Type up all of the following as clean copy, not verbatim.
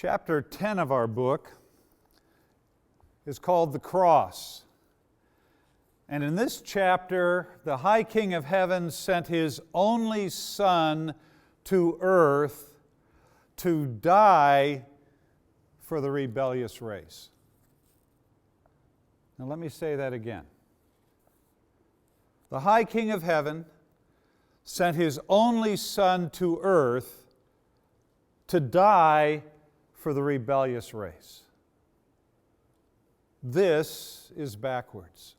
Chapter 10 of our book is called The Cross. And in this chapter, the High King of Heaven sent His only Son to earth to die for the rebellious race. Now let me say that again. The High King of Heaven sent His only Son to earth to die for the rebellious race. This is backwards.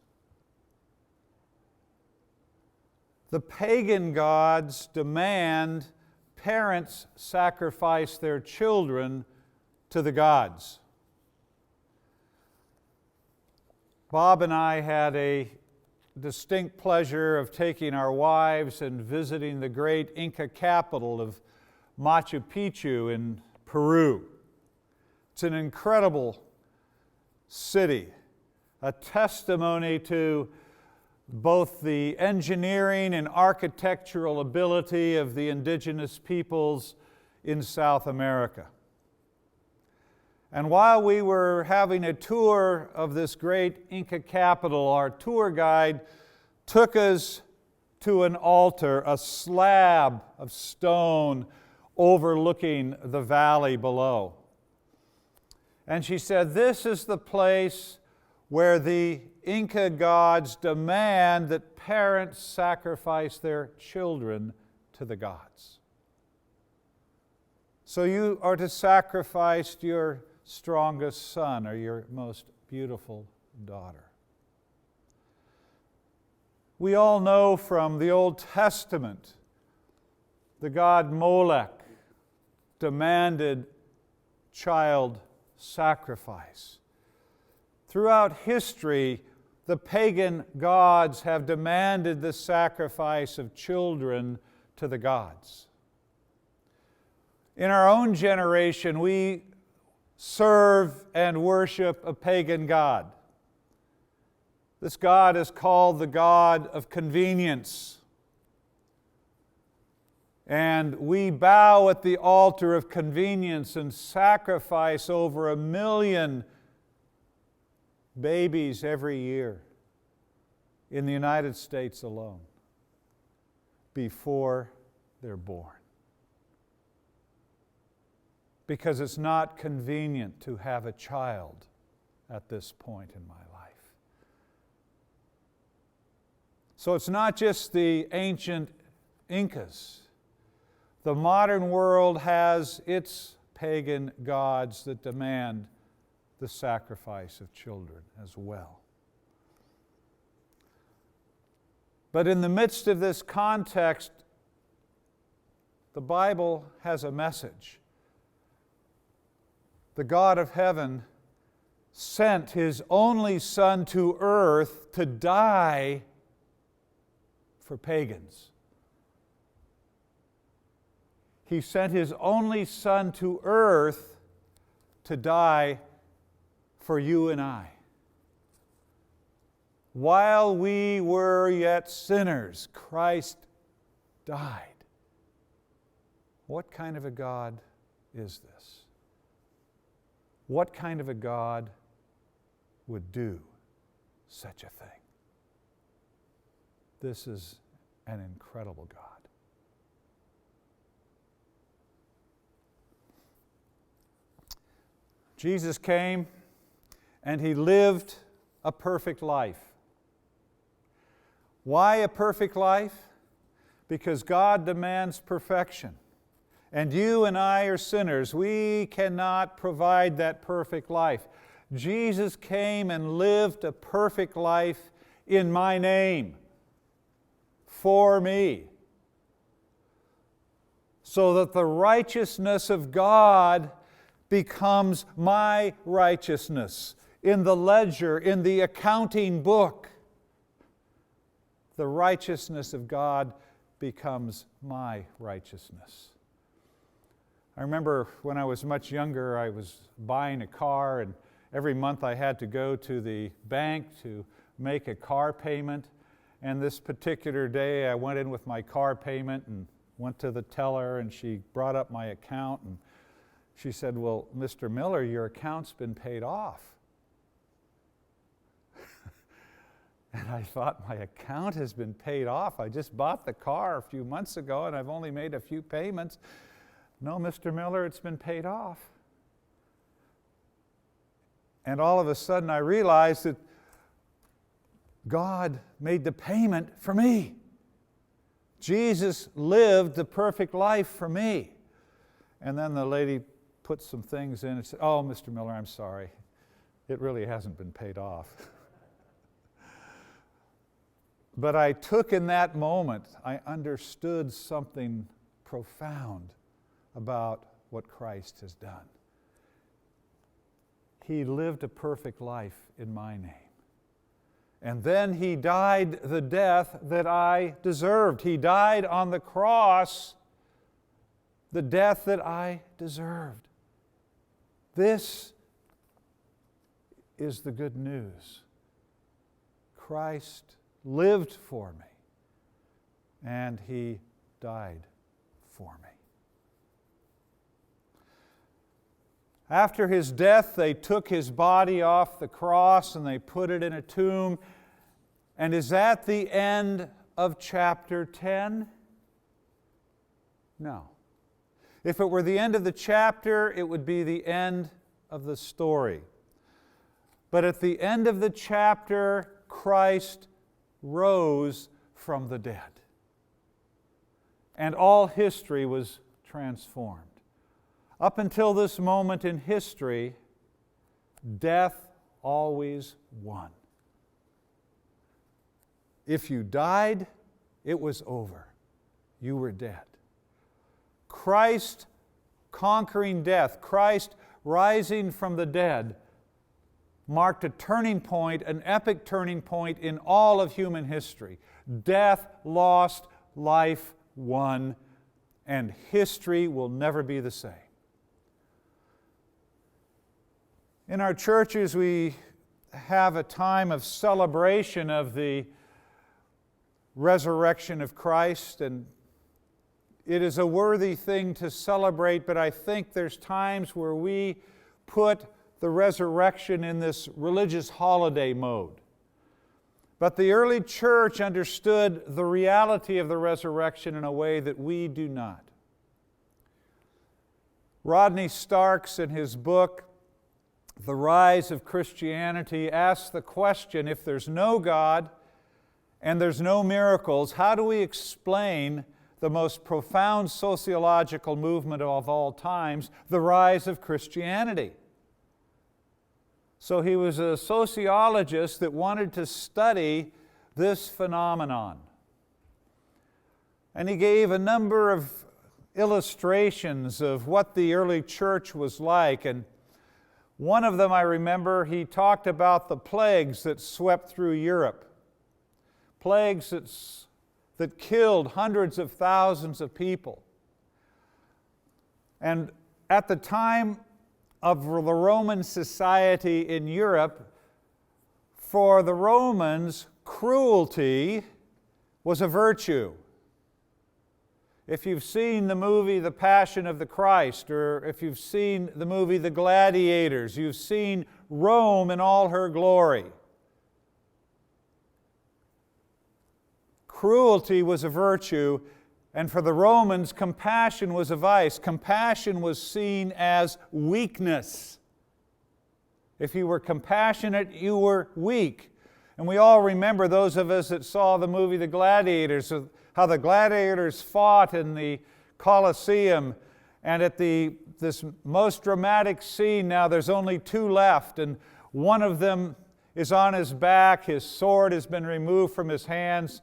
The pagan gods demand parents sacrifice their children to the gods. Bob and I had a distinct pleasure of taking our wives and visiting the great Inca capital of Machu Picchu in Peru. It's an incredible city, a testimony to both the engineering and architectural ability of the indigenous peoples in South America. And while we were having a tour of this great Inca capital, our tour guide took us to an altar, a slab of stone overlooking the valley below. And she said, "This is the place where the Inca gods demand that parents sacrifice their children to the gods. So you are to sacrifice your strongest son or your most beautiful daughter." We all know from the Old Testament the god Molech demanded child sacrifice. Throughout history, the pagan gods have demanded the sacrifice of children to the gods. In our own generation, we serve and worship a pagan god. This god is called the god of convenience. And we bow at the altar of convenience and sacrifice over 1 million babies every year in the United States alone before they're born. Because it's not convenient to have a child at this point in my life. So it's not just the ancient Incas. The modern world has its pagan gods that demand the sacrifice of children as well. But in the midst of this context, the Bible has a message. The God of heaven sent His only Son to earth to die for pagans. He sent His only Son to earth to die for you and I. While we were yet sinners, Christ died. What kind of a God is this? What kind of a God would do such a thing? This is an incredible God. Jesus came and He lived a perfect life. Why a perfect life? Because God demands perfection. And you and I are sinners. We cannot provide that perfect life. Jesus came and lived a perfect life in my name, for me, so that the righteousness of God becomes my righteousness. In the ledger, in the accounting book, the righteousness of God becomes my righteousness. I remember when I was much younger, I was buying a car, and every month I had to go to the bank to make a car payment. And this particular day, I went in with my car payment and went to the teller, and she brought up my account, and She said, "Well, Mr. Miller, your account's been paid off." And I thought, my account has been paid off. I just bought the car a few months ago and I've only made a few payments. No, Mr. Miller, it's been paid off. And all of a sudden I realized that God made the payment for me. Jesus lived the perfect life for me. And then the lady put some things in and said, "Oh, Mr. Miller, I'm sorry. It really hasn't been paid off." But I took in that moment, I understood something profound about what Christ has done. He lived a perfect life in my name. And then He died the death that I deserved. He died on the cross, the death that I deserved. This is the good news. Christ lived for me, and He died for me. After His death, they took His body off the cross and they put it in a tomb. And is that the end of chapter 10? No. If it were the end of the chapter, it would be the end of the story. But at the end of the chapter, Christ rose from the dead. And all history was transformed. Up until this moment in history, death always won. If you died, it was over. You were dead. Christ conquering death, Christ rising from the dead, marked a turning point, an epic turning point in all of human history. Death lost, life won, and history will never be the same. In our churches, we have a time of celebration of the resurrection of Christ, and it is a worthy thing to celebrate, but I think there's times where we put the resurrection in this religious holiday mode. But the early church understood the reality of the resurrection in a way that we do not. Rodney Starks, in his book, The Rise of Christianity, asks the question, if there's no God and there's no miracles, how do we explain the most profound sociological movement of all times, the rise of Christianity? So he was a sociologist that wanted to study this phenomenon. And he gave a number of illustrations of what the early church was like. And one of them, I remember, he talked about the plagues that swept through Europe. Plagues that killed hundreds of thousands of people. And at the time of the Roman society in Europe, for the Romans, cruelty was a virtue. If you've seen the movie The Passion of the Christ, or if you've seen the movie The Gladiators, you've seen Rome in all her glory. Cruelty was a virtue, and for the Romans, compassion was a vice. Compassion was seen as weakness. If you were compassionate, you were weak. And we all remember, those of us that saw the movie The Gladiators, how the gladiators fought in the Colosseum. And at this most dramatic scene now, there's only two left, and one of them is on his back, his sword has been removed from his hands,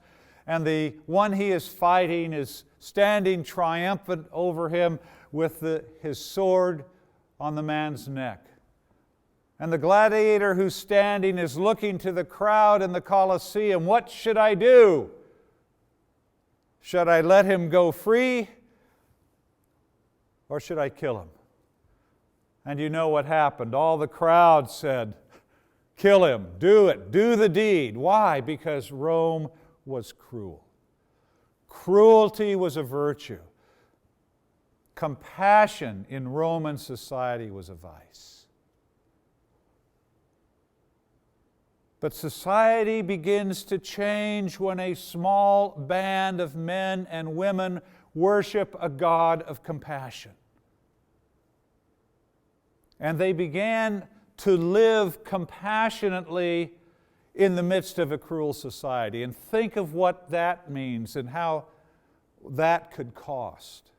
and the one he is fighting is standing triumphant over him with his sword on the man's neck. And the gladiator who's standing is looking to the crowd in the Colosseum. What should I do? Should I let him go free, or should I kill him? And you know what happened. All the crowd said, kill him, do it, do the deed. Why? Because Rome was cruel. Cruelty was a virtue. compassion in Roman society was a vice. But society begins to change when a small band of men and women worship a God of compassion. And they began to live compassionately in the midst of a cruel society. And think of what that means and how that could cost.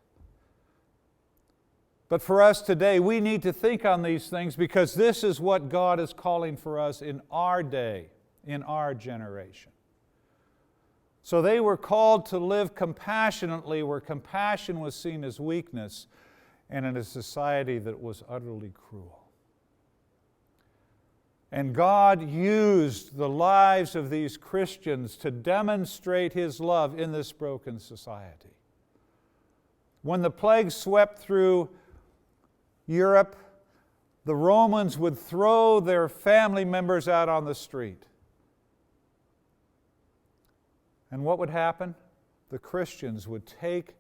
But for us today, we need to think on these things because this is what God is calling for us in our day, in our generation. So they were called to live compassionately where compassion was seen as weakness and in a society that was utterly cruel. And God used the lives of these Christians to demonstrate His love in this broken society. When the plague swept through Europe, the Romans would throw their family members out on the street. And what would happen? The Christians would take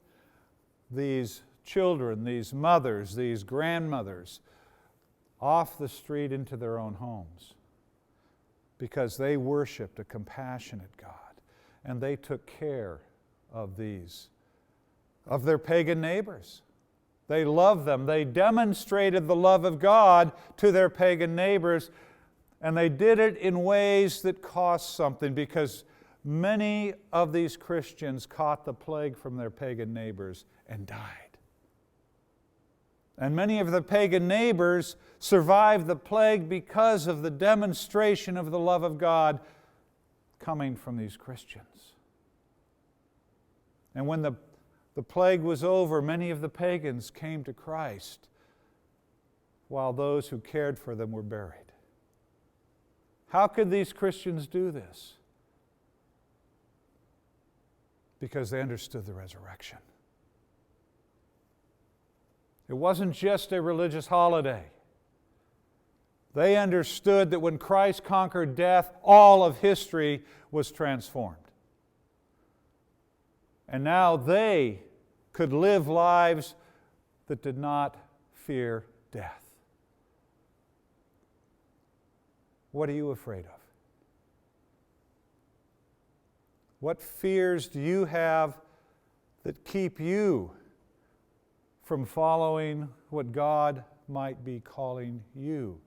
these children, these mothers, these grandmothers, off the street into their own homes because they worshiped a compassionate God and they took care of their pagan neighbors. They loved them. They demonstrated the love of God to their pagan neighbors, and they did it in ways that cost something because many of these Christians caught the plague from their pagan neighbors and died. And many of the pagan neighbors survived the plague because of the demonstration of the love of God coming from these Christians. And when the plague was over, many of the pagans came to Christ while those who cared for them were buried. How could these Christians do this? Because they understood the resurrection. It wasn't just a religious holiday. They understood that when Christ conquered death, all of history was transformed. And now they could live lives that did not fear death. What are you afraid of? What fears do you have that keep you from following what God might be calling you